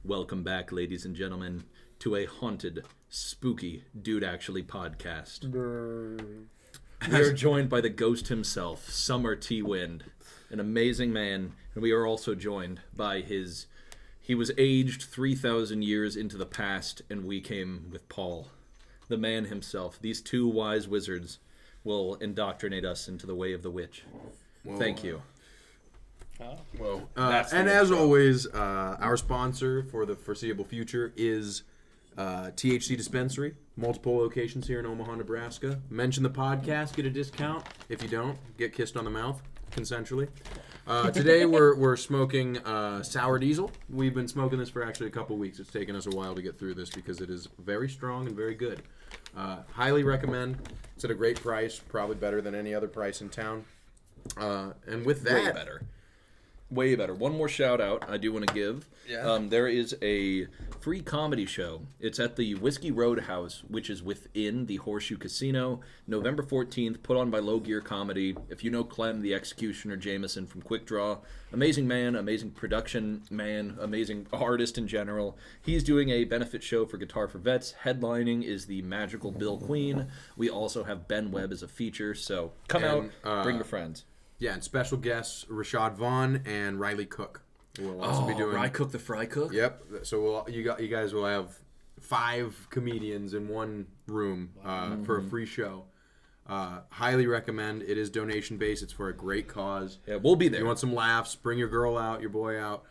Welcome back, ladies and gentlemen, to a haunted, spooky Dude Actually podcast. We are joined by the ghost himself, Summer T. Wind, an amazing man, and we are also joined by he was aged 3,000 years into the past, and we came with Paul, the man himself. These two wise wizards will indoctrinate us into the way of the witch. Whoa. Thank you. And as always, our sponsor for the foreseeable future is THC Dispensary. Multiple locations here in Omaha, Nebraska. Mention the podcast, get a discount. If you don't, get kissed on the mouth consensually. Today we're smoking Sour Diesel. We've been smoking this for actually a couple weeks. It's taken us a while to get through this because it is very strong and very good. Highly recommend. It's at a great price, probably better than any other price in town. And with that... Way better. One more shout out I do want to give. Yeah. There is a free comedy show. It's at the Whiskey Roadhouse, which is within the Horseshoe Casino. November 14th, put on by Low Gear Comedy. If you know Clem, the Executioner Jameson from Quick Draw, amazing man, amazing production man, amazing artist in general. He's doing a benefit show for Guitar for Vets. Headlining is the magical Bill Queen. We also have Ben Webb as a feature, so come out, bring your friends. Yeah, and special guests Rashad Vaughn and Riley Cook will also be doing. Rye Cook the Fry Cook. Yep. So you guys will have 5 comedians in one room for a free show. Highly recommend. It is donation based. It's for a great cause. Yeah, we'll be there. If you want some laughs? Bring your girl out, your boy out.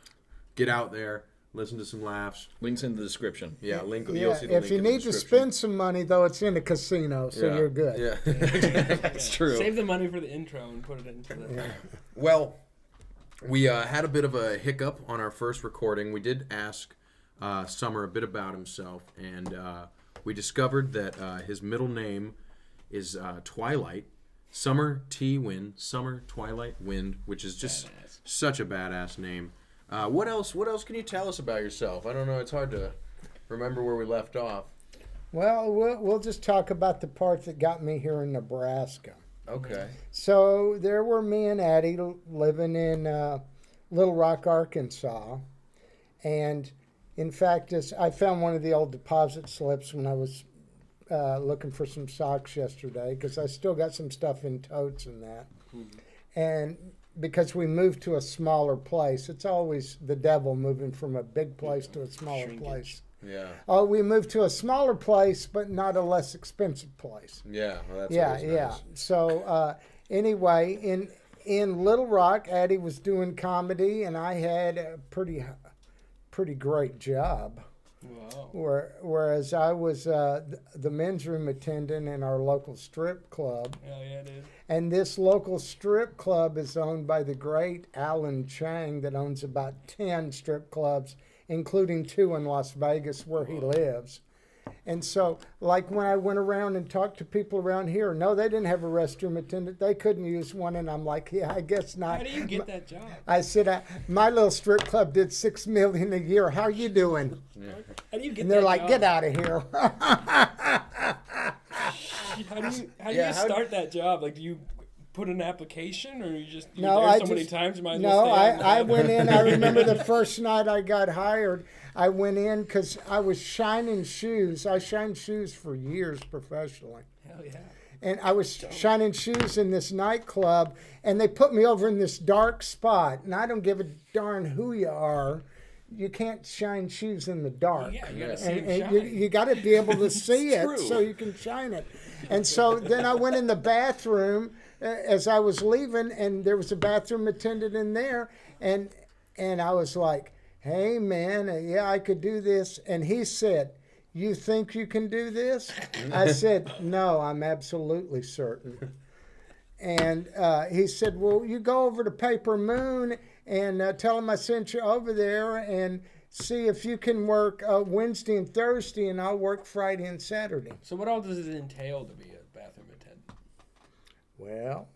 Get out there. Listen to some laughs. Links in the description. Yeah, link. Yeah, you'll see the if link you in the need to spend some money, though, it's in a casino, so you're good. Yeah, that's true. Save the money for the intro and put it into the... Yeah. Well, we had a bit of a hiccup on our first recording. We did ask Summer a bit about himself, and we discovered that his middle name is Twilight. Summer T. Wind. Summer Twilight Wind, which is just such a badass name. What else can you tell us about yourself? I don't know. It's hard to remember where we left off. Well, we'll just talk about the part that got me here in Nebraska. Okay. So there were me and Addie living in Little Rock, Arkansas. And, in fact, I found one of the old deposit slips when I was looking for some socks yesterday, because I still got some stuff in totes and that. And... because we moved to a smaller place. It's always the devil moving from a big place to a smaller place. Yeah. Oh, we moved to a smaller place, but not a less expensive place. Yeah. Well, that's nice. So anyway, in Little Rock, Addie was doing comedy, and I had a pretty great job. Wow. Whereas I was the men's room attendant in our local strip club. Hell yeah, dude. And this local strip club is owned by the great Alan Chang that owns about 10 strip clubs, including 2 in Las Vegas where he lives. And so, like when I went around and talked to people around here, no, they didn't have a restroom attendant. They couldn't use one. And I'm like, yeah, I guess not. How do you get that job? I said, my little strip club did $6 million a year. How are you doing? Yeah. How do you get and they're that like, job? get out of here. How do you start that job? Like, do you put an application, or you just many times you might as no, well stay I went in. I remember the first night I got hired. I went in because I was shining shoes. I shined shoes for years professionally. Hell yeah. And I was shining shoes in this nightclub, and they put me over in this dark spot. And I don't give a darn who you are. You can't shine shoes in the dark. Yeah, you gotta see and shine. you got to be able to see it true. so you can shine it. And so then I went in the bathroom as I was leaving, and there was a bathroom attendant in there, and I was like, hey, man, yeah, I could do this. And he said, you think you can do this? I said, no, I'm absolutely certain. And he said, well, you go over to Paper Moon and tell him I sent you over there and see if you can work Wednesday and Thursday, and I'll work Friday and Saturday. So what all does it entail to be a bathroom attendant? Well...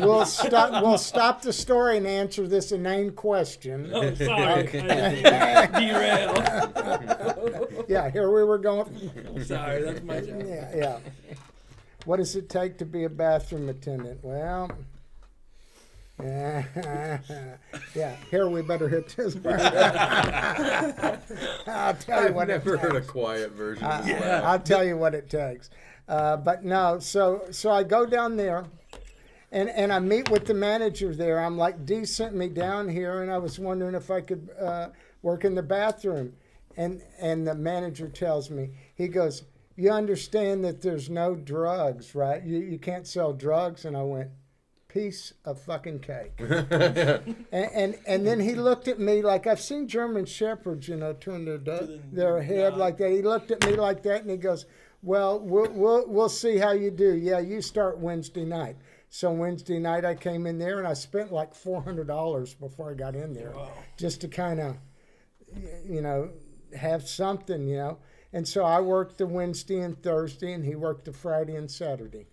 we'll stop the story and answer this inane question. Oh, sorry. Derail. Yeah, here we were going. Sorry, that's my job. Yeah. What does it take to be a bathroom attendant? Well, Yeah, here we better hit this. I'll tell you what. I've never heard a quiet version. I'll tell you what it takes. But no, so I go down there, and I meet with the manager there. I'm like, Dee sent me down here, and I was wondering if I could work in the bathroom. And the manager tells me, he goes, you understand that there's no drugs, right? You can't sell drugs. And I went, piece of fucking cake. and then he looked at me like, I've seen German shepherds, turn their head like that. He looked at me like that, and he goes, well, we'll see how you do. Yeah, you start Wednesday night. So Wednesday night I came in there, and I spent like $400 before I got in there, just to kind of, have something, And so I worked the Wednesday and Thursday, and he worked the Friday and Saturday.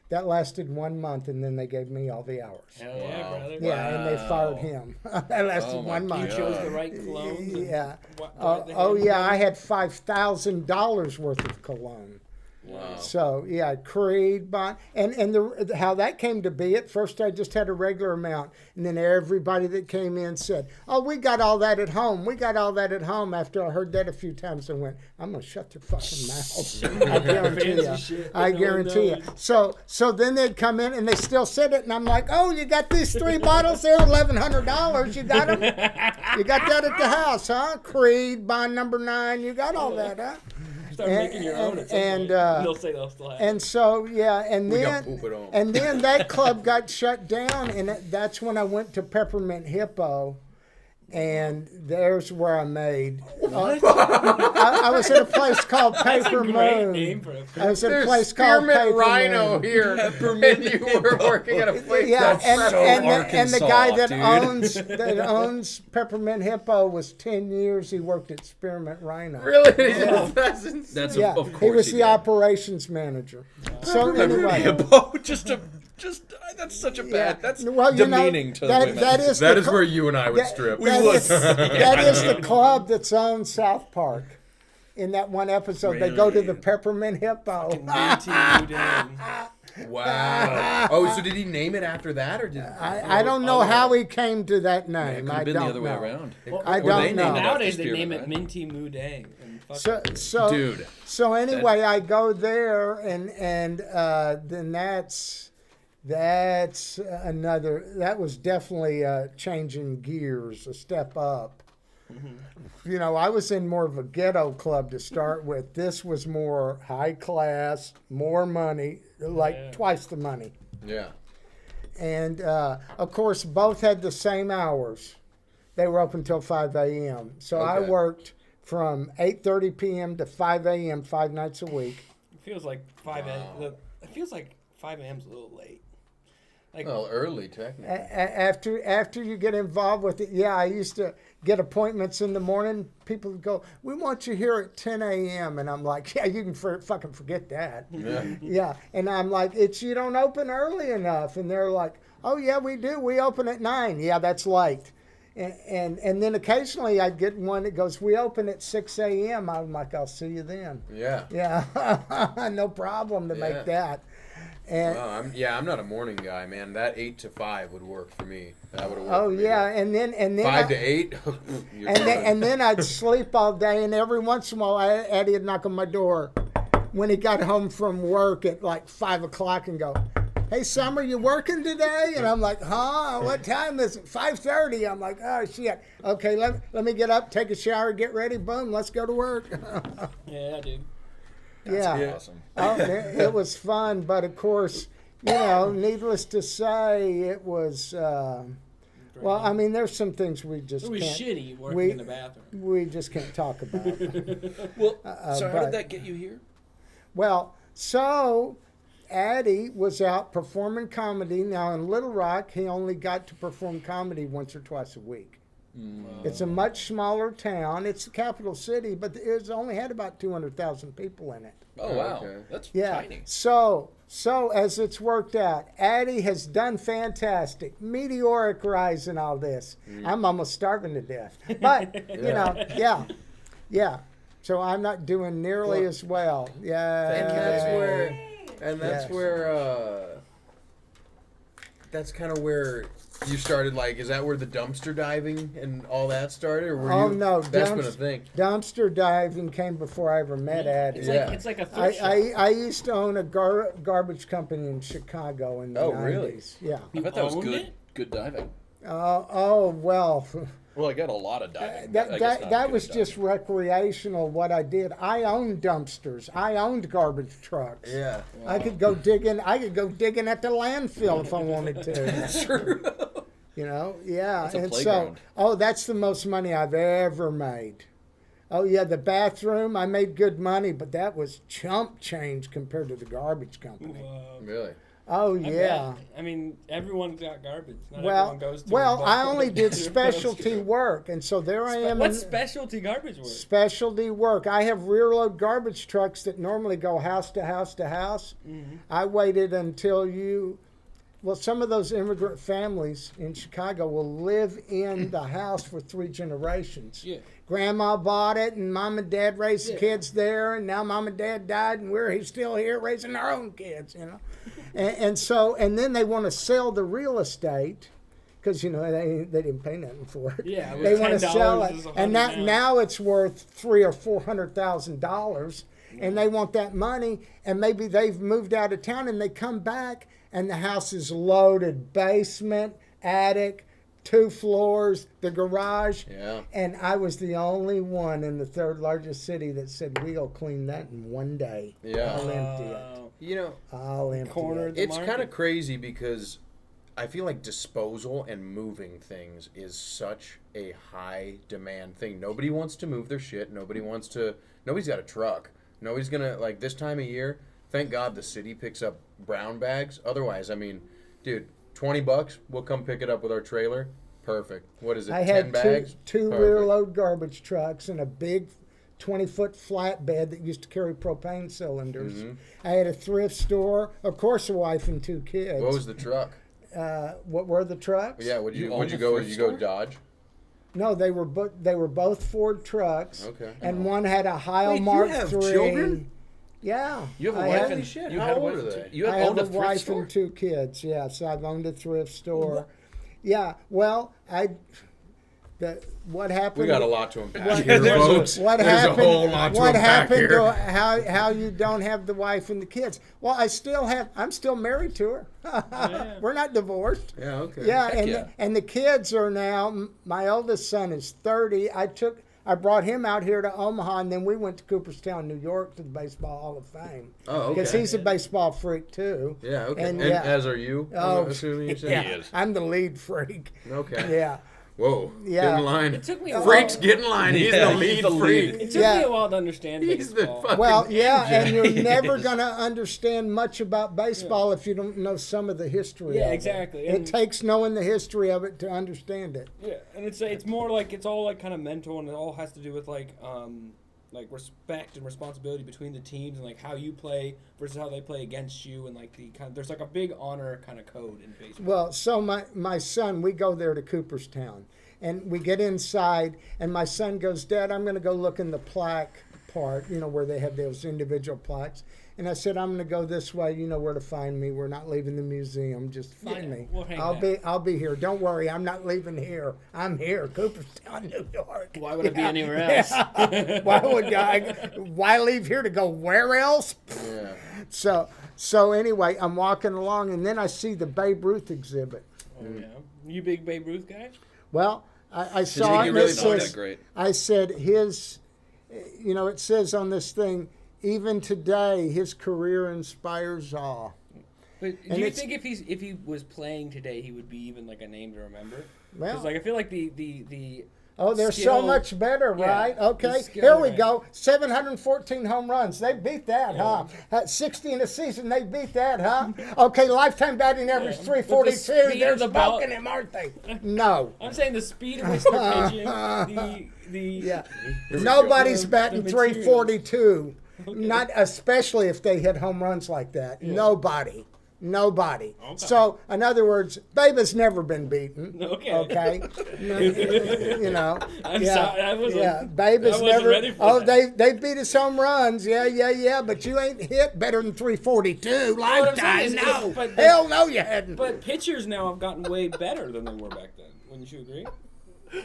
That lasted 1 month, and then they gave me all the hours. Hell yeah, brother. Yeah, and they fired him. That lasted 1 month. You chose the right cologne. Yeah. I had $5,000 worth of cologne. Wow. So yeah, Creed, Bond, and how that came to be. At first, I just had a regular amount, and then everybody that came in said, "Oh, we got all that at home. We got all that at home." After I heard that a few times, I went, "I'm gonna shut their fucking mouths." I guarantee you. I guarantee you. So then they'd come in, and they still said it, and I'm like, "Oh, you got these 3 bottles there, $1,100. You got them? You got that at the house, huh? Creed, Bond number 9. You got all that, huh?" Start making your own at some point. They'll say they'll still have it. And so and then that club got shut down, and that's when I went to Peppermint Hippo, and there's where I made. What? I was at a place called Paper Moon. Name for a I was at a place called Paper Rhino Moon. here, and you were working at a place. Yeah, that's and the guy that dude. owns Peppermint Hippo was 10 years. He worked at Spearmint Rhino. Really? Yeah. That's insane. That's Yeah, of course he was the did. operations manager. So anyway. Hippo, just that's such a bad. That's demeaning to the women. That is where you and I would strip. That is the club that's on South Park. In that one episode, they go to the Peppermint Hippo. Wow. Oh, so did he name it after that, or did I don't know how he came to that name. It could have been the other way around. I don't know. Nowadays they name it Minty Moo Dang. Dude. So anyway, I go there, and then that's another. That was definitely changing gears, a step up. Mm-hmm. I was in more of a ghetto club to start with. This was more high class, more money, twice the money. Yeah. And of course, both had the same hours. They were open until 5 a.m. So I worked from 8:30 p.m. to 5 a.m. 5 nights a week. It feels like 5 a.m. It feels like 5 a.m.'s a little late. Well, early technically. After you get involved with it, I used to get appointments in the morning. People would go, "We want you here at 10 a.m." And I'm like, "Yeah, you can fucking forget that." Yeah. And I'm like, you don't open early enough. And they're like, "Oh yeah, we do. We open at 9. Yeah, that's late. And then occasionally I'd get one that goes, "We open at 6 a.m. I'm like, "I'll see you then." Yeah. Yeah. No problem to make that. And I'm not a morning guy, man. That 8 to 5 would work for me. That would work. Oh for me, yeah, and then 5 to 8. and then I'd sleep all day, and every once in a while Eddie would knock on my door when he got home from work at like 5 o'clock and go, "Hey, Summer, you working today?" And I'm like, "Huh? What time is it?" 5:30. I'm like, "Oh shit. Okay, let me get up, take a shower, get ready. Boom, let's go to work." Yeah, dude. That's awesome. It was fun, but of course, needless to say, it was. Well, I mean, there's some things we just can't. It was shitty working in the bathroom. We just can't talk about. Well, so how did that get you here? Well, so Addie was out performing comedy. Now in Little Rock, he only got to perform comedy once or twice a week. It's a much smaller town. It's the capital city, but it's only had about 200,000 people in it. Oh, wow. Okay. That's tiny. So as it's worked out, Addie has done fantastic. Meteoric rise and all this. I'm almost starving to death. But, yeah. So I'm not doing nearly as well. Yeah. That's where, that's kind of where you started like, is that where the dumpster diving and all that started? Or were no, that's been a thing. Dumpster diving came before I ever met Addie. It's like a thrift shop. I used to own a garbage company in Chicago in the 90s. Really? Yeah. I bet that was good diving. Well. Well, I got a lot of diving. That was just recreational. What I did, I owned dumpsters. I owned garbage trucks. Yeah. Wow. I could go digging at the landfill if I wanted to. That's true. You know, yeah. That's a and playground. so, that's the most money I've ever made. Oh yeah, the bathroom, I made good money, but that was chump change compared to the garbage company. Really? Oh yeah. I mean, everyone's got garbage. Not everyone goes to I only did specialty work, and so there I am. What's specialty garbage work? Specialty work. I have rear load garbage trucks that normally go house to house to house. Mm-hmm. I waited until some of those immigrant families in Chicago will live in the house for 3 generations. Yeah. Grandma bought it, and mom and dad raised the kids there, and now mom and dad died, and we're still here raising our own kids, you know. and then they want to sell the real estate because they didn't pay nothing for it. Yeah, they want to sell it, and now it's worth $300,000 or $400,000, and they want that money, and maybe they've moved out of town and they come back. And the house is loaded, basement, attic, 2 floors, the garage. Yeah. And I was the only one in the 3rd largest city that said, we'll clean that in 1 day. Yeah. I'll empty it. I'll empty it. It's kind of crazy because I feel like disposal and moving things is such a high demand thing. Nobody wants to move their shit. Nobody's got a truck. Nobody's going to, like, this time of year, thank God the city picks up brown bags. Otherwise, I mean, dude, $20, we'll come pick it up with our trailer. Perfect. What is it, 10 bags? Two rear-load garbage trucks and a big 20-foot flatbed that used to carry propane cylinders. Mm-hmm. I had a thrift store, of course, a wife and 2 kids. What was the truck? What were the trucks? Yeah, would you go Dodge? No, they were both Ford trucks. Okay. And one had a Heil Mark III. You have children? Yeah. You have a wife and shit. How old are they? You have I have owned a a thrift wife store? and 2 kids. Yeah, so I've owned a thrift store. Yeah. Well, what happened? We got a lot to unpack here, There's folks. What There's happened? a whole lot to what unpack happened here. to how you don't have the wife and the kids? Well, I'm still married to her. Yeah. We're not divorced. Yeah. Okay. Yeah, and the kids are now. My oldest son is 30. I brought him out here to Omaha, and then we went to Cooperstown, New York, to the Baseball Hall of Fame. Oh, okay. Because he's a baseball freak too. Yeah. Okay. And yeah. as are you? Oh, I'm assuming you said yeah. he is. I'm the lead freak. Okay. Yeah. Whoa. Yeah. Get in line. It took me a Freaks, while. get in line. He's the lead freak. It took me a while to understand He's baseball. the fucking Well, yeah, and you're He never is. going to understand much about baseball if you don't know some of the history of exactly. it. It takes knowing the history of it to understand it. Yeah, and it's more like it's all like kind of mental, and it all has to do with like respect and responsibility between the teams, and like how you play versus how they play against you, and like there's like a big honor kind of code in baseball. Well, so my son, we go there to Cooperstown, and we get inside, and my son goes, Dad, I'm going to go look in the plaque part, where they have those individual plaques. And I said, I'm going to go this way. You know where to find me. We're not leaving the museum. Just find me. We'll hang I'll be here. Don't worry. I'm not leaving here. I'm here, Cooperstown, New York. Why would it be anywhere else? Why leave here to go where else? Yeah. So anyway, I'm walking along, and then I see the Babe Ruth exhibit. Oh yeah, you big Babe Ruth guy? Well, I saw it. And really it not says, that great. I said his, it says on this thing, even today his career inspires awe. But do you think if he was playing today, he would be even like a name to remember? Well, because like I feel like the oh, they're skill, so much better, right? Yeah, Okay, skill, here we right. go. 714 home runs. They beat that, huh? 60 in a season. They beat that, huh? Okay, lifetime batting average 342. They're smoking him, aren't they? No. I'm saying the speed at which they're pitching, Yeah. Nobody's batting 342. Not especially if they hit home runs like that. Yeah. Nobody. Nobody. Okay. So, in other words, Babe has never been beaten. Okay. Okay. You know. I'm yeah. sorry. Babe has I wasn't never. ready for that. They beat us home runs. Yeah. But you ain't hit better than 342 what I'm saying lifetime. is- No. but- Hell no, you hadn't. But pitchers now have gotten way better than they were back then. Wouldn't you agree?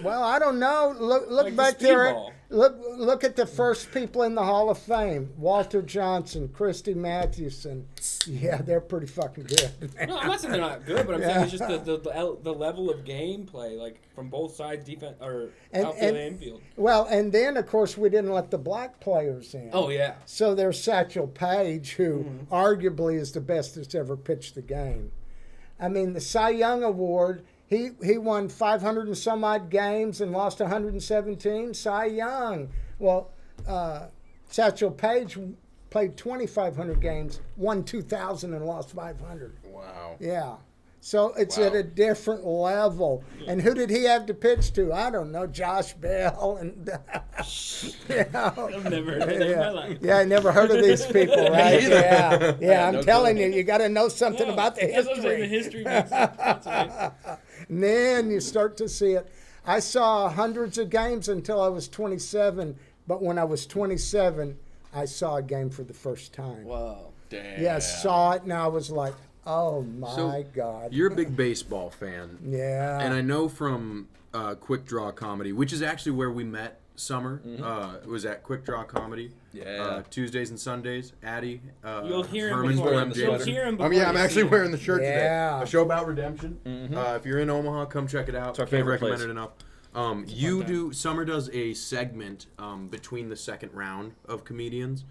Well, I don't know. Look Like the back there. speedball. Look at the first people in the Hall of Fame: Walter Johnson, Christy Mathewson. Yeah, they're pretty fucking good. No, I'm not saying they're not good, but I'm saying Yeah. it's just the level of gameplay, like from both sides, defense or outfield and infield. Well, and then of course we didn't let the black players in. Oh yeah. So there's Satchel Paige, who arguably is the best that's ever pitched the game. I mean, the Cy Young Award. He won 500 and some odd games and lost 117. Cy Young. Well, Satchel Paige played 2,500 games, won 2,000 and lost 500. Wow. Yeah. So it's at a different level. And who did he have to pitch to? I don't know. Josh Bell and I've never heard of that in my life. Yeah, I never heard of these people, right? Yeah. I'm no telling clue. you got to know something No, about the that's what I'm saying, history. the history makes sense. That's right. And then you start to see it. I saw hundreds of games until I was 27, but when I was 27, I saw a game for the first time. Wow. Damn. Yeah, saw it, and I was like, oh my God. You're a big baseball fan. Yeah. And I know from Quick Draw Comedy, which is actually where we met Summer. It was at Quick Draw Comedy. Yeah. Tuesdays and Sundays. Addie. You'll hear him Herman's before. wearing the You'll sweater. hear him I'm before. I'm actually wearing the shirt Yeah. today. A show about redemption. If you're in Omaha, come check it out. It's our Can't favorite recommend place. it enough. Summer does a segment between the second round of comedians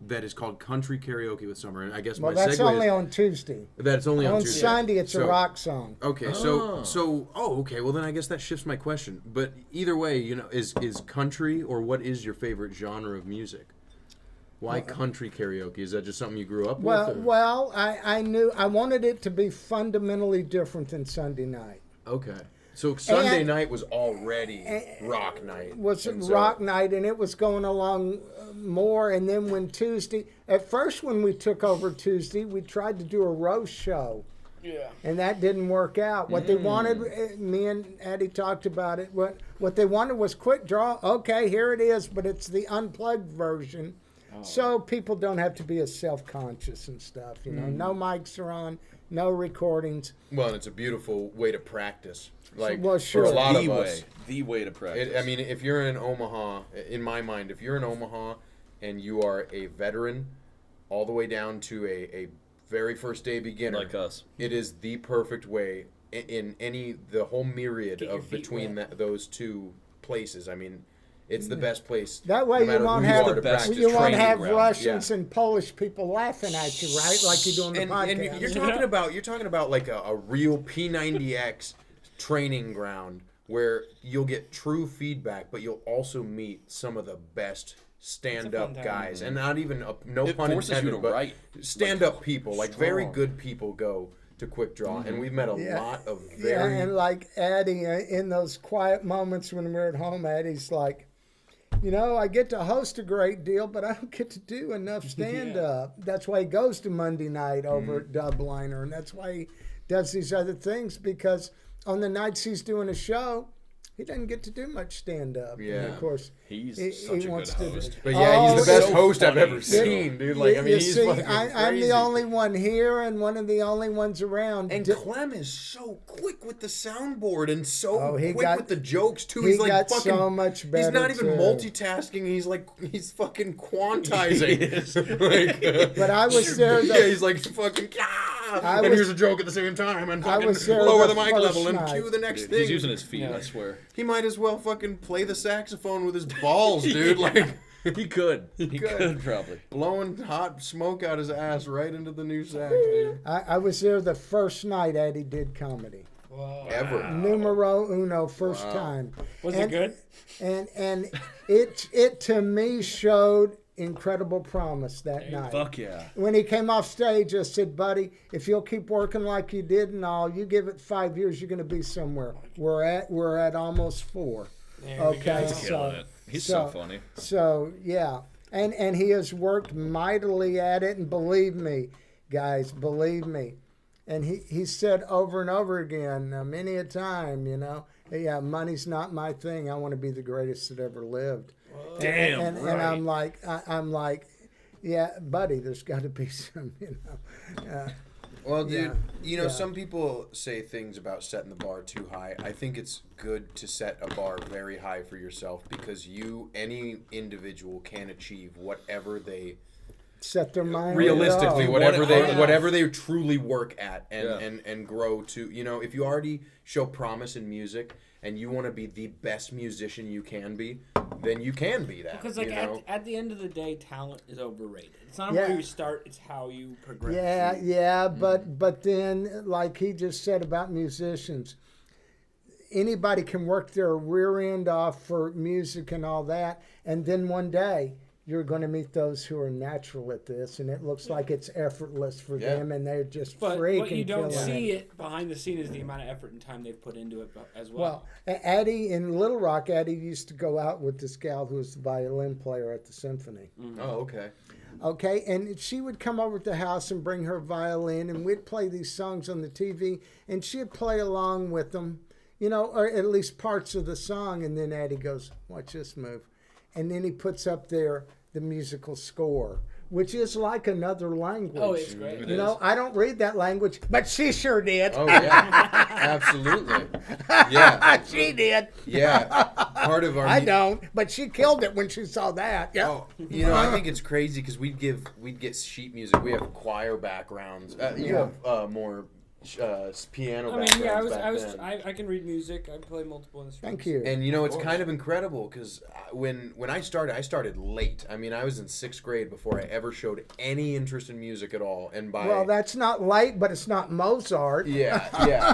that is called Country Karaoke with Summer. And I guess well, my that's segue only is on Tuesday. that it's only on On Tuesday. Sunday, it's a So- rock song. Okay, okay. Well, then I guess that shifts my question. But either way, is country, or what is your favorite genre of music? Why country karaoke? Is that just something you grew up with? or- Well, I knew I wanted it to be fundamentally different than Sunday night. Okay. So Sunday And- night was already rock night. Was And so- rock night, and it was going along more. And then when Tuesday, at first when we took over Tuesday, we tried to do a roast show. Yeah. And that didn't work out. What they wanted, me and Addie talked about it. What they wanted was Quick Draw. Okay, here it is, but it's the unplugged version. So people don't have to be as self-conscious and stuff. No mics are on, no recordings. Well, and it's a beautiful way to practice. Like Well, sure. for a lot The of way. us. The way to practice. I mean, if you're in Omaha, in my mind, if you're in Omaha and you are a veteran, all the way down to a very first day beginner, like us. it is the perfect way in the whole myriad Get your of feet between wet. those two places. I mean, it's the best place. That way no you matter won't who have are to the best practice. you won't training have ground. Russians Yeah. and Polish people laughing at you, right? Like you do on the And podcast. you're talking about like a real P90X training ground where you'll get true feedback, but you'll also meet some of the best stand-up time. guys, and not even no It pun forces you intended, to but write, stand-up people, like very strong. good people, go to Quick Draw, and we've met a lot of Yeah, very. and like Addie, in those quiet moments when we're at home, Addie's like, I get to host a great deal, but I don't get to do enough stand-up. That's why he goes to Monday night over at Dubliner, and that's why he does these other things, because on the nights he's doing a show, he doesn't get to do much stand-up. Yeah. And of course, He's he such a good wants to do- host. But yeah, he's the Oh, best so host I've funny. ever seen, dude. Like, I mean, you he's see, fucking I'm crazy. the only one here and one of the only ones around. And Clem is so quick with the soundboard and so Oh, he quick got- with the jokes too. he He's like got fucking so much He's better, not even too. multitasking. He's fucking quantizing. Like, But I was there. yeah, he's like fucking. And was- here's a joke at the same time, and I fucking was there lower the the mic first level and night. cue the next Dude, thing. he's using his feet, Yeah. I swear. He might as well fucking play the saxophone with his balls, dude. Like He could. He could. could probably. blowing hot smoke out his ass right into the new sax, dude. I was there the first night Eddie did comedy. Wow. Ever. Numero uno, first time. Was And- it good? And it to me showed incredible promise that night. Fuck yeah. When he came off stage, I said, buddy, if you'll keep working like you did and all, you give it 5 years, you're going to be somewhere. We're at almost 4. There we Okay, go. so Killing it. He's so funny. So yeah, and he has worked mightily at it, and believe me, guys, believe me. And he said over and over again, many a time, yeah, money's not my thing. I want to be the greatest that ever lived. Damn, and I'm like, yeah, buddy, there's got to be some, Well, dude, yeah. some people say things about setting the bar too high. I think it's good to set a bar very high for yourself because any individual can achieve whatever they set their mind realistically, to go. whatever they truly work at and grow to. If you already show promise in music and you want to be the best musician you can be, then you can be that. Because at the end of the day, talent is overrated. It's not Yeah. where you start; it's how you progress. Yeah, but then, like he just said about musicians, anybody can work their rear end off for music and all that, and then one day you're going to meet those who are natural at this, and it looks like it's effortless for them, and they're just freaking But you don't killing see it behind the scene is the amount of effort and time they've put into it as well. Well, Addie in Little Rock, Addie used to go out with this gal who was the violin player at the symphony. Mm-hmm. Oh, okay. Okay, and she would come over to the house and bring her violin, and we'd play these songs on the TV, and she'd play along with them, or at least parts of the song, and then Addie goes, watch this move. And then he puts up there the musical score, which is like another language. Oh, it's great. I don't read that language, but she sure did. Oh, yeah. Absolutely. Yeah. She did. Yeah. Part of our... I don't, but she killed it when she saw that. Yeah. Oh, I think it's crazy because we'd get sheet music. We have choir backgrounds. You have more piano backgrounds back then. I can read music. I play multiple instruments. Thank you. And it's kind of incredible because when I started late. I mean, I was in 6th grade before I ever showed any interest in music at all. And well, that's not late, but it's not Mozart. Yeah,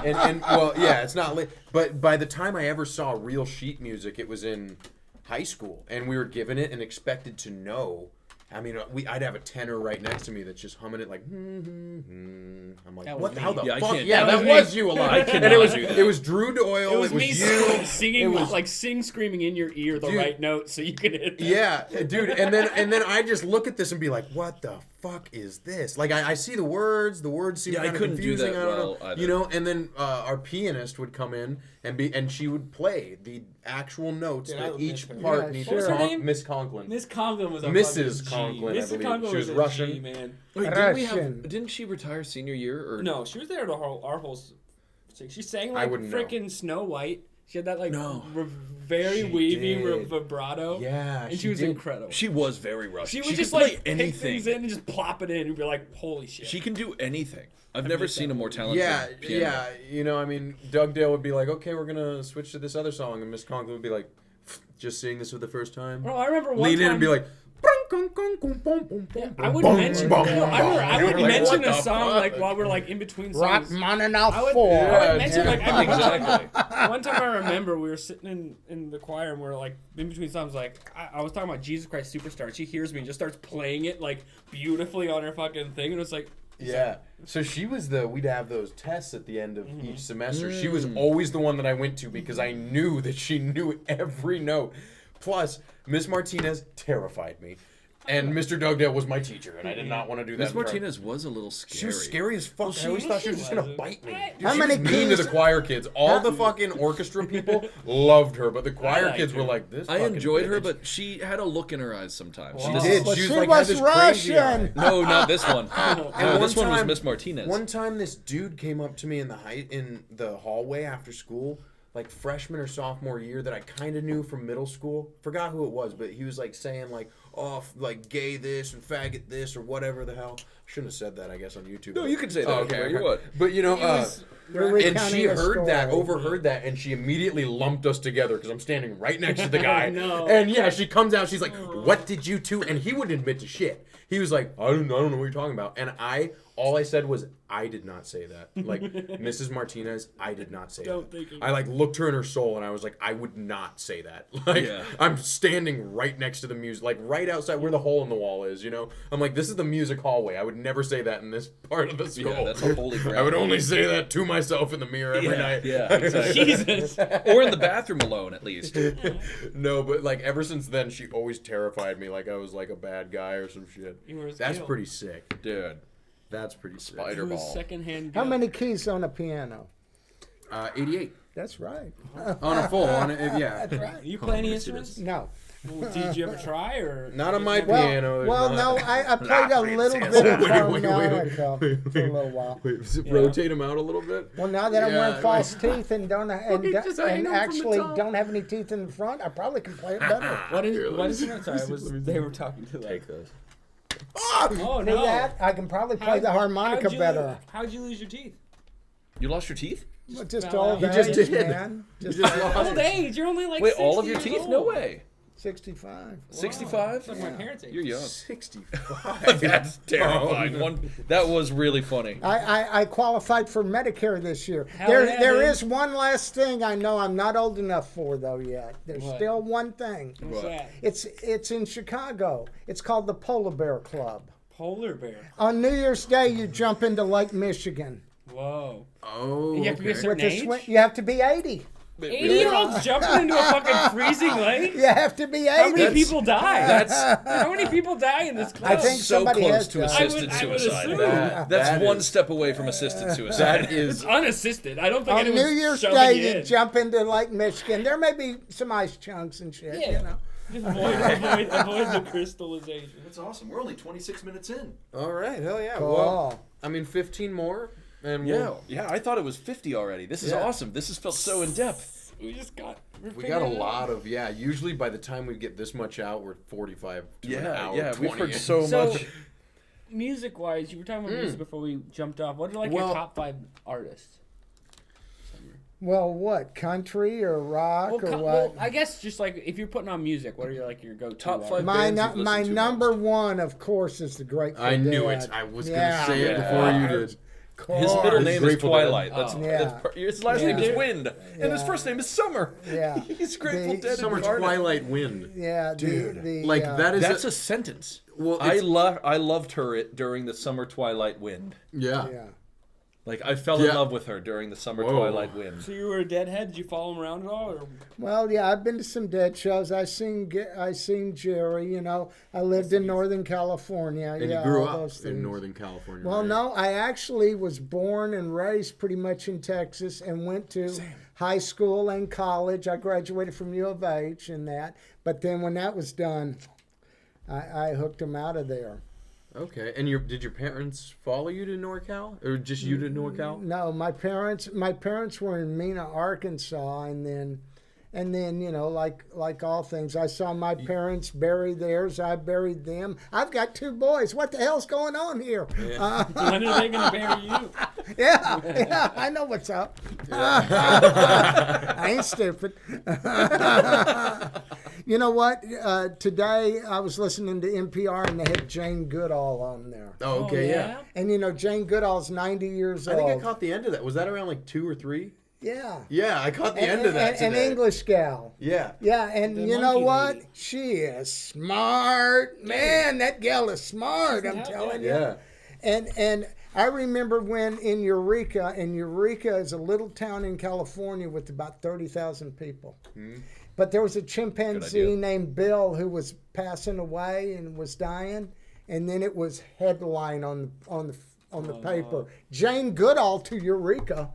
it's not late. But by the time I ever saw real sheet music, it was in high school, and we were given it and expected to know. I mean, I'd have a tenor right next to me that's just humming it like, I'm like, what? How the fuck? Yeah, that was you a lot. I cannot do that. It was Drew Doyle. It was me you. singing, screaming in your ear the right note so you could hit that. Yeah, dude. And then I just look at this and be like, what the fuck is this? Like, I see the words. The words seem kind of confusing. I couldn't do that well either. And then our pianist would come in and she would play the actual notes that each part needs. What was her name? Miss Conklin. Miss Conklin was a Mrs. fucking G. Conklin, I Mrs. believe. Conklin She was a Russian. G, man. Wait, didn't she retire senior year? Or No, she was there our whole. She sang I like wouldn't know. freaking Snow White. She had that like No. very She weaving did. vibrato. Yeah, and she she was did. incredible. She was very Russian. She would just could play like anything. pick things in and just plop it in and be like, "Holy shit!" She can do anything. I've never seen a more talented piano. Yeah. I mean, Doug Dale would be like, okay, we're gonna switch to this other song, and Miss Conklin would be like, just seeing this for the first time. Bro, I remember one Lean time, in and be like. I would mention. I would mention a song like while we're like in between songs. I would mention like Exactly. one time I remember we were sitting in the choir and we are like in between songs like I was talking about Jesus Christ Superstar. She hears me and just starts playing it like beautifully on her fucking thing and it's like. Yeah. So she was we'd have those tests at the end of each semester. She was always the one that I went to because I knew that she knew every note. Plus, Miss Martinez terrified me. And Mr. Dugdale was my teacher, and I did not want to do that. Miss Martinez was a little scary. She was scary as fuck. I always thought she was just going to bite me. Dude, How she many was mean to the choir kids. All the fucking orchestra people loved her, but the choir kids were like, this I fucking enjoyed her, bitch. but she had a look in her eyes sometimes. She This did. is- Well, She was she like, was had this crazy eye. Russian. No, not this one. And No, this one was time- Miss Martinez. One time, this dude came up to me in the hallway after school, like freshman or sophomore year, that I kind of knew from middle school. Forgot who it was, but he was like saying like, "Oh, like gay this and faggot this or whatever the hell." Shouldn't have said that, I guess, on YouTube. No, you can say that. okay. You what? But They're and she recounting a heard that, story. overheard that, and she immediately lumped us together because I'm standing right next to the guy. No. And yeah, she comes out, she's like, "What did you two?" And he wouldn't admit to shit. He was like, I don't know what you're talking about. And all I said was, I did not say that. Like, Mrs. Martinez, I did not say that. I like looked her in her soul and I was like, I would not say that. Like, Yeah. I'm standing right next to the music, like right outside where the hole in the wall is, you know? I'm like, this is the music hallway. I would never say that in this part of the school. Yeah, that's a holy ground. I would only say that to myself in the mirror every night. Yeah, exactly. Jesus. Or in the bathroom alone, at least. No, but like ever since then, she always terrified me like I was like a bad guy or some shit. You were That's ill. pretty sick. Dude. That's pretty sick. Spider ball. Secondhand. How many keys on a piano? 88 That's right. on a full. Yeah. That's right. You play any instruments? No. Well, did you ever try or? Not on my Well, piano. there's well, not. no, I played a little bit of harmonica for a little while. Wait, rotate them out a little bit. Well, now that I'm Yeah, wearing false teeth and Just hang and 'em from the actually top. don't have any teeth in the front, I probably can play it better. What is? Here, What let is? me Sorry, they were talking to like. Take those. Oh See no! that? I can probably play the harmonica better. How'd you lose your teeth? You lost your teeth? Well, just fell old out. You just age, did. man. Just Old age. You're only like. Wait, all of 60 your years teeth? old. No way. 65. 65? Like my parents' age. You're young. 65. That's terrifying. That was really funny. I qualified for Medicare this year. Hell There yeah, there dude. is one last thing I know I'm not old enough for though yet. There's What? still one thing. What's that? It's in Chicago. It's called the Polar Bear Club. Polar bear. On New Year's Day, you jump into Lake Michigan. Whoa. Oh, You have to be a okay. certain With age. you have to be 80. 80-year-olds jumping into a fucking freezing lake. You have to be 80. How many people die? That's How many people die in this club? I think so somebody close has to died. assisted I would suicide. assume. That That's one is- step away from assisted suicide. That is. Unassisted. I don't think On anyone's New Year's shoving Day, you you in. jump into Lake Michigan. There may be some ice chunks and shit, Yeah. you know. Just avoid the crystallization. That's awesome. We're only 26 minutes in. All right. Hell yeah. Cool. Well, I mean, 15 more, and we'll, Yeah, I thought it was 50 already. This is Yeah. awesome. This has felt so in depth. We just got. we got a lot of Usually by the time we get this much out, we're 45 to an hour. We've 20 heard in. so So, much. music-wise, you were talking about music before we jumped off. What are like Well- your top 5 artists? Well, what? Country or rock or what? Well, I guess just like if you're putting on music, what are your like your go-to Top artists? 5 my bands you've my listened to number most. one, of course, is the Grateful I knew Dead. it. I was Yeah. going to say it before you did. His middle Course. name is Grateful Dead. Twilight. That's, Yeah. his last name Yeah. is Wind, and his Yeah. first name is Summer. Yeah. He's Grateful The- Dead. Summer incarnate. Twilight Wind. Yeah, Dude. Like that is That's a sentence. Well, I it's- loved her during the Summer Twilight Wind. Yeah. Yeah. Like I fell in Yeah. love with her during the Summer Whoa. Twilight Wind. So you were a Deadhead? Did you follow him around at all? Or? Well, yeah, I've been to some Dead shows. I sing Jerry. You know, I lived in Northern California. And yeah, you grew all up those in things. Northern California. Well, right? no, I actually was born and raised pretty much in Texas and went to high school and college. I graduated from U of H and that. But then when that was done, I hooked them out of there. Okay. And did your parents follow you to NorCal, or just you to NorCal? No, my parents were in Mena, Arkansas, and then you know, like all things, I saw my parents bury theirs. I buried them. I've got 2 boys. What the hell's going on here? When are they going to bury you? Yeah, I know what's up. I ain't stupid. You know what? Today I was listening to NPR and they had Jane Goodall on there. Oh, okay, yeah. And you know, Jane Goodall's 90 years I old. think I caught the end of that. Was that around like 2 or 3? Yeah. Yeah, I caught the end of that An today. English gal. Yeah. Yeah, and The you know monkey what? lady. She is smart. Man, that gal is smart, I'm telling you. Yeah. And I remember when in Eureka, and Eureka is a little town in California with about 30,000 people. But there was a chimpanzee idea. named Bill who was passing away and was dying, and then it was headline on the paper. Jane Goodall to Eureka.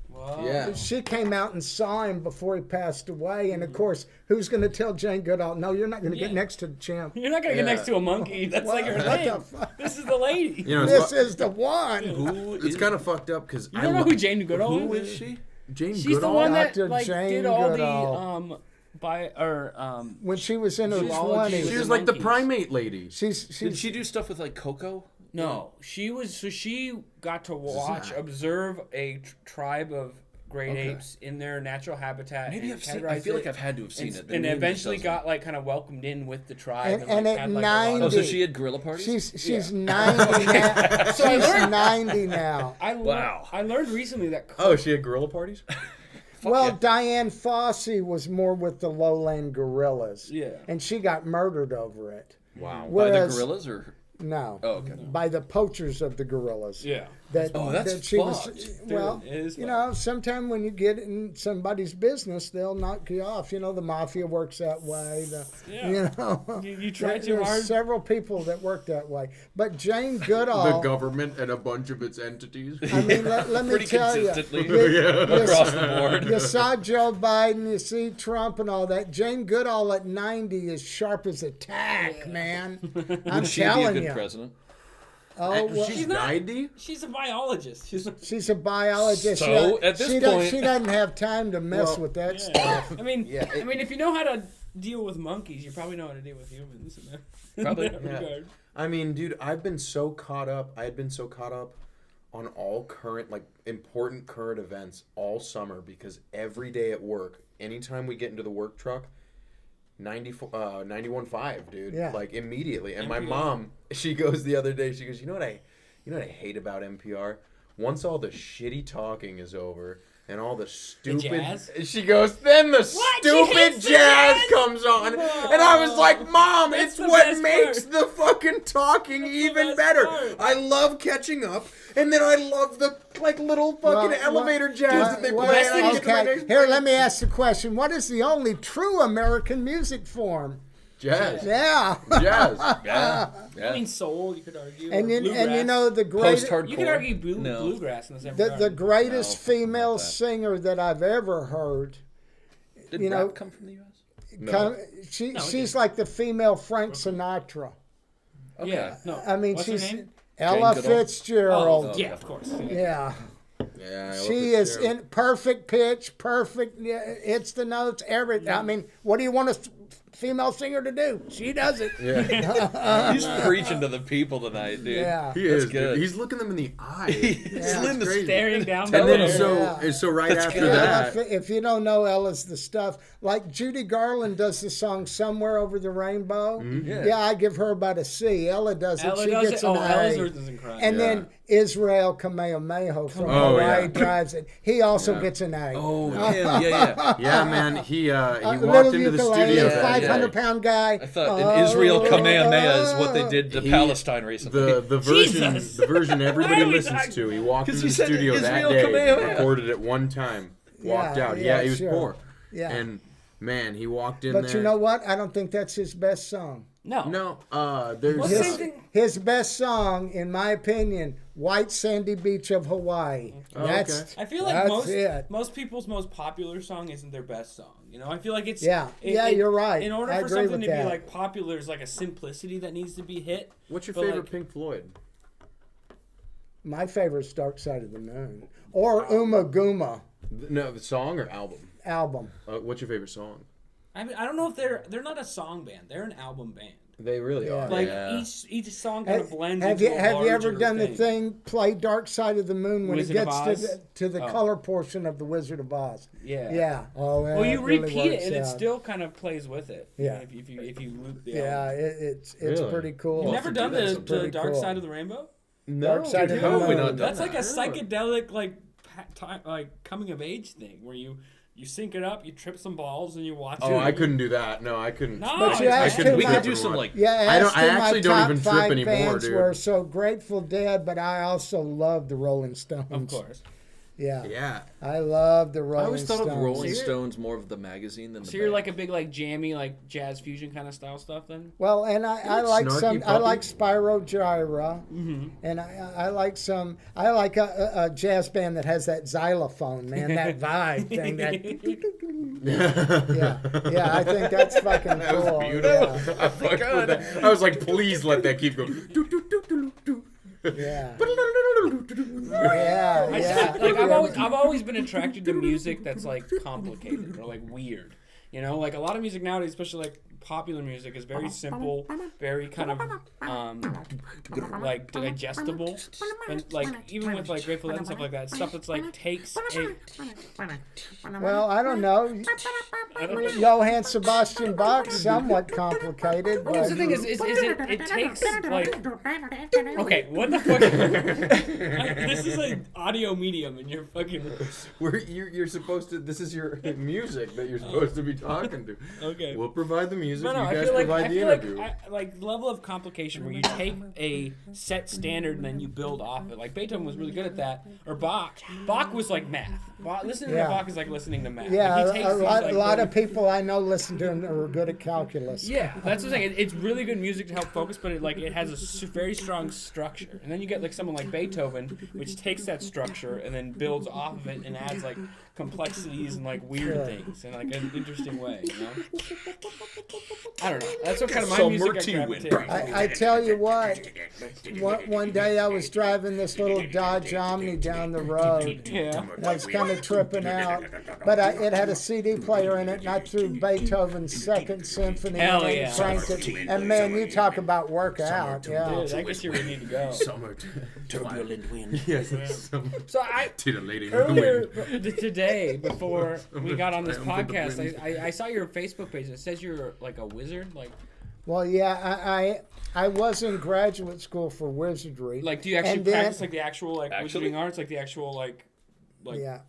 Wow. Yeah. She came out and saw him before he passed away, and of course, who's going to tell Jane Goodall? No, you're not going to get Yeah. next to the chimp. You're not going to get Yeah. next to a monkey. That's like her What the name. fuck? This is the lady. You know, This is the one. it's kind of fucked up because You don't know who Jane Goodall Who is? is she? Jane She's Goodall. the one that Dr. like Jane did all Goodall. When she was in her Zoology 20s, She was the like the monkeys. primate lady. she's Did she do stuff with like Coco? No, she got to observe a tribe of great apes in their natural habitat. Maybe and I've seen. I categorized feel it, like I've had to have seen and, it. The and name eventually just got like kind of welcomed in with the tribe. And like, at had, like, a lot 90 Oh, of- so she had gorilla parties? she's 90 now. So I She's learned- 90 now. Wow. I learned recently that Oh, she had gorilla parties? Well, yeah. Diane Fossey was more with the lowland gorillas. Yeah. And she got murdered over it. Wow. By the Whereas, gorillas or? No. Oh, okay. By the poachers of the gorillas. yeah. that that's that she was. fucked. Well, Dude, it is you know, sometime when you get in somebody's business, they'll knock you off. You know, the mafia works that way. You know, You try too there's hard. several people that work that way. But Jane The Goodall, government and a bunch of its entities. I mean, let me Pretty tell you, consistently across the board. you saw Joe Biden, you see Trump and all that. Jane Goodall at 90 is sharp as a tack, man. I'm Would she be a telling good you. president? Oh, well, She's not- 90? She's a biologist. she's a biologist. So, at this point- she doesn't have time to mess Well, with that Yeah. stuff. I mean, Yeah, I mean, if you know how to deal with monkeys, you probably know how to deal with humans. In that, Probably, in that yeah. regard. I mean, dude, I had been so caught up on all current, like, important current events all summer because every day at work, anytime we get into the work truck, 91.5, dude. Yeah. Like, immediately. And my NPR. mom, she goes the other day, she goes, you know what I hate about NPR? Once all the shitty talking is over and all the stupid jazz? she goes, then the She stupid hates the jazz jazz? comes on. And I was like, Mom, That's it's the what best makes part. the fucking talking even best better. part. I love catching up, and then I love the like little fucking Well, elevator jazz that they well, play. And I get to my okay, next here, break. let me ask the question. What is the only true American music form? Jazz. Yeah. Jazz. Yeah. I mean, soul, you could argue. And or you bluegrass. know the greatest Post-hardcore. You could argue No. bluegrass in the same the regard. greatest No, female not that. singer that I've ever heard. Did You rap know- come from the U.S.? Come, it she's didn't. like the female Frank Sinatra. Okay. Yeah, no. I mean, What's her she's name? Ella Goodall? Fitzgerald. Oh, yeah, of course. Yeah. Yeah. I love She this is hero. in perfect pitch, perfect. Hits the notes. Everything. I mean, what do you want a female singer to do? She does it. Yeah. He's preaching to the people tonight, dude. Yeah. He That's is, good. dude. He's looking them in the eye. He's in the crazy. Staring down Tell the them road. So right after Yeah, that, if you don't know Ella's the stuff, like Judy Garland does the song "Somewhere Over the Rainbow." Yeah, I give her about a C. Ella does it. Ella she does gets it. an Oh, A. Ella's is incredible. And then Israel Kamehameha from Oh, Hawaii yeah. drives it. He also gets an A. Oh, him. Yeah. yeah, man, he walked Little into the ukulele, studio. Yeah, 500-pound guy. I thought in Israel Kamehameha is what they did to He- Palestine recently. The Jesus. version everybody Why are we listens talking- to. He walked 'Cause into you the said studio that Israel day, Kamehameha. recorded it one time, walked Yeah, out. yeah, He was sure. poor. Yeah. And man, he walked in But there. you know what? I don't think that's his best song. No. No, there's What's His, Same thing. his best song, in my opinion, White Sandy Beach of Hawaii. Oh, That's okay. I feel like That's most people's most popular song isn't their best song. You know, I feel like it's Yeah. Yeah, you're right. In order I for agree something with to that. be like popular, there's like a simplicity that needs to be hit. What's your But, favorite like- Pink Floyd? My favorite's Dark Side of the Moon. Or Uma Guma No, the song or album? album. What's your favorite song? I mean, I don't know if they're not a song band. They're an album band. They really Yeah. are. Like Yeah. each song kind of blends Have into you a have you ever larger done the thing. thing play Dark Side of the Moon when Wizard it of gets Oz? to the Oh. color portion of the Wizard of Oz? Yeah. Yeah. Oh, Well, you it really repeat it, works and it out. still kind of plays with it. Yeah. If you loop the Yeah, album. it's Really? pretty cool. You've We'll never have to done do that the sometime. Pretty Dark cool. Side of the Rainbow? No, Dark Side dude, of the how have we Moon. not done That's like a that? psychedelic like coming of age thing where you sync it up, you trip some balls, and you watch it. Oh, I couldn't do that. No, I couldn't. No, But you I asked couldn't him We my- could do some like Yeah, I don't- asked I him my actually don't top even trip 5 anymore, bands dude. were so Grateful Dead, but I also love the Rolling Stones. Of course. Yeah, Yeah. I love the Rolling I always thought Stones. of Rolling you're- Stones more of the magazine than the So you're band. like a big like jammy like jazz fusion kind of style stuff then? Well, and I like Snarky some. I Puppy? like Spyro Gyra, and I like some. I like a jazz band that has that xylophone, man, that vibe thing. That yeah. I think that's fucking That was cool. beautiful. Yeah. I fucked with that. I was like, please let that keep going. Yeah. I Yeah. like I've always been attracted to music that's like complicated or like weird. You know, like a lot of music nowadays, especially like popular music, is very simple, very kind of like digestible, and like even with like Grateful Dead and stuff like that, stuff that's like takes a. Well, I don't know. Johann Sebastian Bach, somewhat complicated, Well, the but thing is it takes like. Okay, what the fuck? This is an audio medium, and you're fucking. You're supposed to. This is your music that you're supposed to be talking to? Okay. We'll provide the music. No, You I guys feel like provide the interview. like level of complication where you take a set standard and then you build off it. Like Beethoven was really good at that, or Bach. Bach was like math. Listening to Bach is like listening to math. Yeah, Like, he takes a these, lot, like, a lot very- of people I know listen to him that are good at calculus. Yeah, that's what I'm saying. It's really good music to help focus, but it has a very strong structure. And then you get like someone like Beethoven, which takes that structure and then builds off of it and adds like complexities and like weird things in like an interesting way. You know? I don't know. That's what kind of my Somewhere music I to gravitate. I tell you what, one day I was driving this little Dodge Omni down the road. Yeah. And I was kind of tripping out, but it had a CD player in it, and I threw Beethoven's Second Symphony Hell on it yeah. and cranked it. And man, you talk about workout, yeah. Dude, I guess you really need to go. Summer Turbulent wind. Yes. Summer So I titillating with the earlier wind. today, before we got on this podcast, I saw your Facebook page. It says you're like a wizard. Well, yeah, I was in graduate school for wizardry. Like, do you actually And then- practice like the actual like wizarding arts, like the actual like Yeah,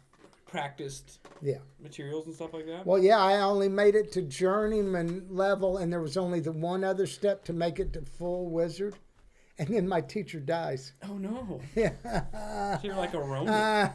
practiced yeah. materials and stuff like that? Well, yeah, I only made it to journeyman level, and there was only the one other step to make it to full wizard. And then my teacher dies. Oh no! Yeah. So you're like a Roman.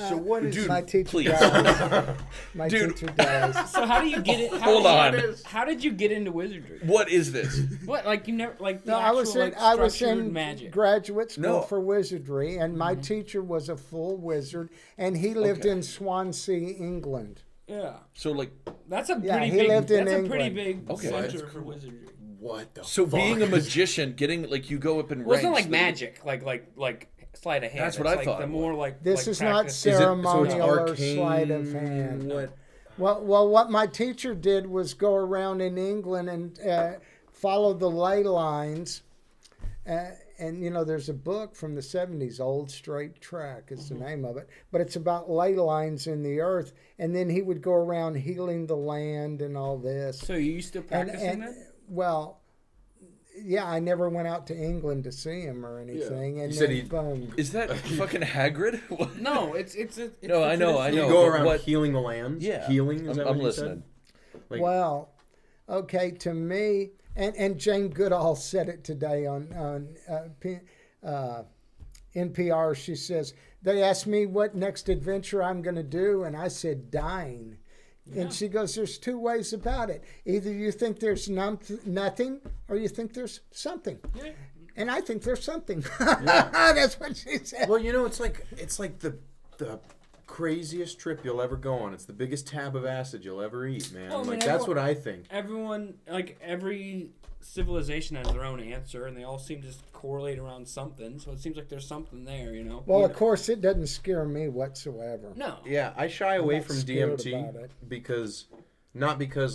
So what is... My teacher please. dies. My Dude. teacher dies. So how do you get it? Hold on. How did you get into wizardry? What is this? What like you never like the No, actual I was structured in magic? graduate school No. for wizardry, and my teacher was a full wizard, and he lived Okay. in Swansea, England. Yeah, So like, that's a Yeah, pretty he big. lived in That's a pretty England. big Okay. center for wizardry. What the so fuck? being a magician, getting like you go up in Well, it's ranks. not like magic, like sleight of hand. That's what It's I like thought The it more like This like is not practice. so it's ceremonial or arcane, sleight of hand. What? Well, what my teacher did was go around in England and follow the ley lines. And, you know, there's a book from the 70s, Old Straight Track is the name of it. But it's about ley lines in the earth. And then he would go around healing the land and all this. So you still practicing that? Well, yeah, I never went out to England to see him or anything. And You said then, he- boom. Is that fucking Hagrid? What? No, it's No, I know. You but go around what- healing the lands? Yeah, Healing? Is that I'm what you listening. said? Like, Well, okay, to me, and Jane Goodall said it today on NPR. She says, they asked me what next adventure I'm going to do, and I said, dying. Yeah. And she goes, there's two ways about it. Either you think there's nothing, or you think there's something. Yeah. And I think there's something. That's what she said. well, you know, it's like the craziest trip you'll ever go on. It's the biggest tab of acid you'll ever eat, man. Well, I mean, like that's what I think. Everyone, like every civilization has their own answer, and they all seem to correlate around something. So it seems like there's something there, you know. Well, of course, it doesn't scare me whatsoever. No. Yeah, I shy away not from scared about DMT it. because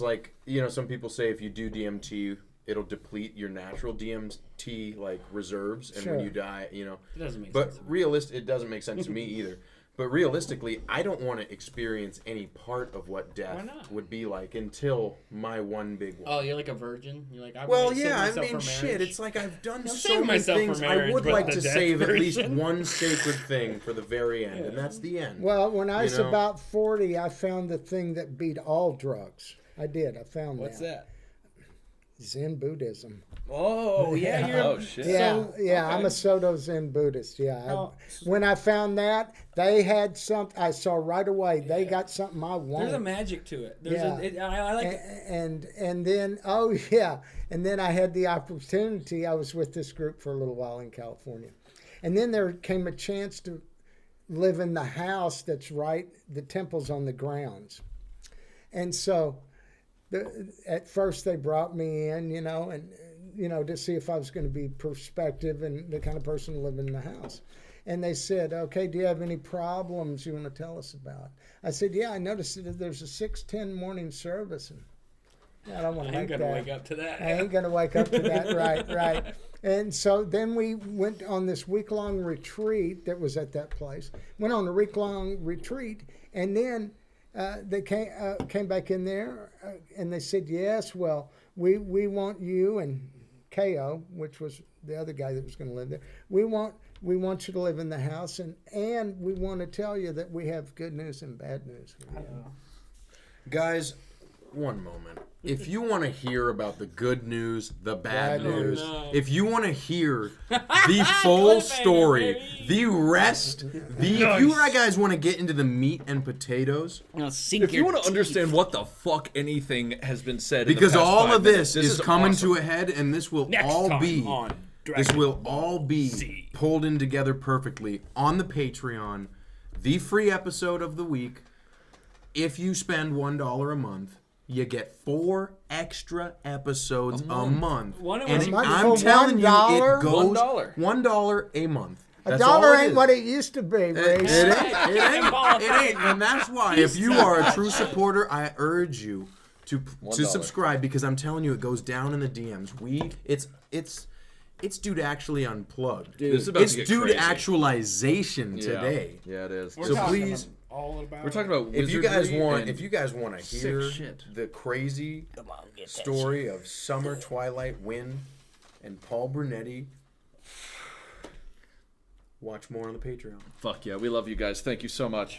like, you know, some people say if you do DMT, it'll deplete your natural DMT like reserves, and when Sure. you die, you know. It doesn't make But sense. it doesn't make sense to me either. But realistically, I don't want to experience any part of what death Why not? would be like until my one big one. Oh, you're like a virgin. You're like, Well, yeah, I mean, shit. It's like I've done I'm so saving many myself for things. marriage, I would but like the to death save at least version. one sacred thing for the very end, and that's the end. Well, when I was You know? about 40, I found the thing that beat all drugs. I did. I found What's that? Zen Buddhism. Oh, yeah, you're. Oh shit. Yeah, So, yeah. okay. I'm a Soto Zen Buddhist. Yeah. Oh. When I found that, they had something. I saw right away. They got something I wanted. There's a magic to it. There's Yeah. I like. and then and then I had the opportunity. I was with this group for a little while in California, and then there came a chance to live in the house that's right. The temple's on the grounds, and so at first they brought me in, to see if I was going to be perspective and the kind of person to live in the house. And they said, okay, do you have any problems you want to tell us about? I said, yeah, I noticed that there's a 6:10 morning service. And I don't want to I ain't make gonna that. wake up to that. I ain't going to wake up to that. Right. And so then we went on this week-long retreat that was at that place. Went on a week-long retreat, and then they came back in there, and they said, yes, well, we want you and Ko, which was the other guy that was going to live there. We want you to live in the house, and we want to tell you that we have good news and bad news. Guys, one moment. If you want to hear about the good news, the bad Bad news, news. if you want to hear the full story, baby. the rest, if you guys want to get into the meat and potatoes, If you want to understand what the fuck anything has been said, because in the past all 5 of this minutes, is coming awesome. to a head, and this will Next all time be on this Dragon will Ball all be Z. pulled in together perfectly on the Patreon, the free episode of the week. If you spend $1 a month, you get 4 extra episodes a month. One of And which- I'm For telling you, $1? it goes $1. $1 a month. A That's all dollar it ain't is. what it used to be, It Reese. ain't. It ain't. And that's why, if you are a true supporter, I urge you to $1. subscribe, because I'm telling you, it goes down in the DMs. It's due to actually unplugged. This is about It's to get due crazy. to actualization today. Yeah, it is. So please, all about We're talking about if you wizardry guys and want to sick hear shit. the crazy story of Summer, Twilight, Win, and Paul Brunetti, watch more on the Patreon. Fuck yeah, we love you guys. Thank you so much.